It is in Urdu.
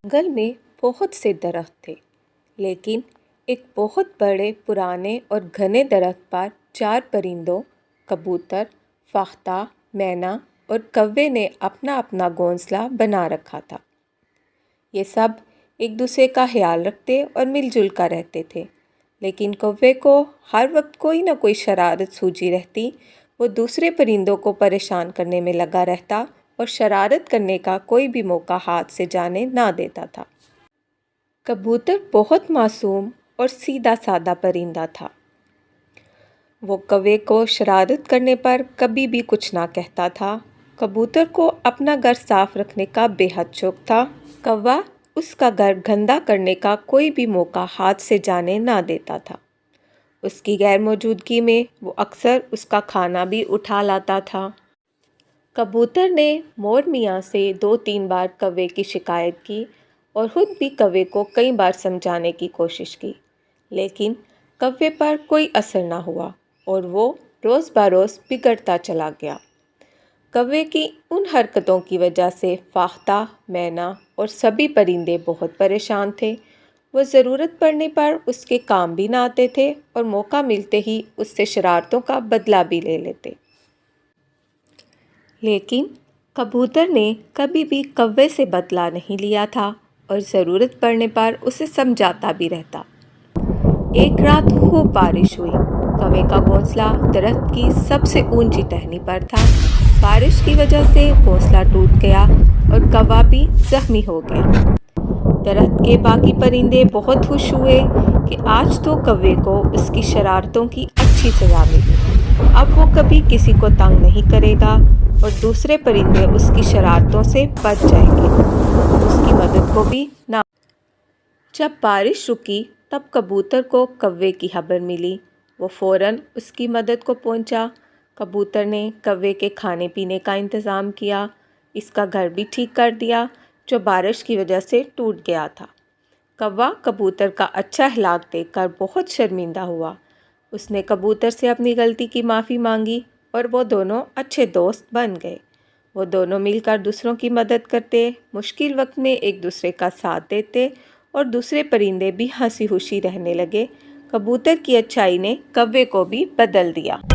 جنگل میں بہت سے درخت تھے، لیکن ایک بہت بڑے پرانے اور گھنے درخت پر 4 پرندوں کبوتر، فاختہ، مینا اور کوے نے اپنا اپنا گھونسلہ بنا رکھا تھا۔ یہ سب ایک دوسرے کا خیال رکھتے اور مل جل کر رہتے تھے، لیکن کوے کو ہر وقت کوئی نہ کوئی شرارت سوجھی رہتی۔ وہ دوسرے پرندوں کو پریشان کرنے میں لگا رہتا اور شرارت کرنے کا کوئی بھی موقع ہاتھ سے جانے نہ دیتا تھا۔ کبوتر بہت معصوم اور سیدھا سادہ پرندہ تھا۔ وہ کوے کو شرارت کرنے پر کبھی بھی کچھ نہ کہتا تھا۔ کبوتر کو اپنا گھر صاف رکھنے کا بے حد شوق تھا۔ کوا اس کا گھر گندا کرنے کا کوئی بھی موقع ہاتھ سے جانے نہ دیتا تھا۔ اس کی غیر موجودگی میں وہ اکثر اس کا کھانا بھی اٹھا لاتا تھا۔ کبوتر نے مور میاں سے 2-3 بار کوے کی شکایت کی اور خود بھی کوے کو کئی بار سمجھانے کی کوشش کی، لیکن کوے پر کوئی اثر نہ ہوا اور وہ روز بروز بگڑتا چلا گیا۔ کوے کی ان حرکتوں کی وجہ سے فاختہ، مینا اور سبھی پرندے بہت پریشان تھے۔ وہ ضرورت پڑنے پر اس کے کام بھی نہ آتے تھے اور موقع ملتے ہی اس سے شرارتوں کا بدلہ بھی لے لیتے۔ لیکن کبوتر نے کبھی بھی کوے سے بدلہ نہیں لیا تھا اور ضرورت پڑنے پر اسے سمجھاتا بھی رہتا۔ ایک رات خوب بارش ہوئی۔ کوے کا گھونسلہ درخت کی سب سے اونچی ٹہنی پر تھا۔ بارش کی وجہ سے گھونسلہ ٹوٹ گیا اور کوا بھی زخمی ہو گیا۔ درخت کے باقی پرندے بہت خوش ہوئے کہ آج تو کوے کو اس کی شرارتوں کی اچھی سزا ملی۔ اب وہ کبھی کسی کو تنگ نہیں کرے گا اور دوسرے پرندے اس کی شرارتوں سے بچ جائیں گے، اس کی مدد کو بھی نہ۔ جب بارش رکی تب کبوتر کو کوے کی خبر ملی۔ وہ فوراً اس کی مدد کو پہنچا۔ کبوتر نے کوے کے کھانے پینے کا انتظام کیا، اس کا گھر بھی ٹھیک کر دیا جو بارش کی وجہ سے ٹوٹ گیا تھا۔ کوا کبوتر کا اچھا اخلاق دیکھ کر بہت شرمندہ ہوا۔ اس نے کبوتر سے اپنی غلطی کی معافی مانگی اور وہ دونوں اچھے دوست بن گئے۔ وہ دونوں مل کر دوسروں کی مدد کرتے، مشکل وقت میں ایک دوسرے کا ساتھ دیتے اور دوسرے پرندے بھی ہنسی خوشی رہنے لگے۔ کبوتر کی اچھائی نے کوے کو بھی بدل دیا۔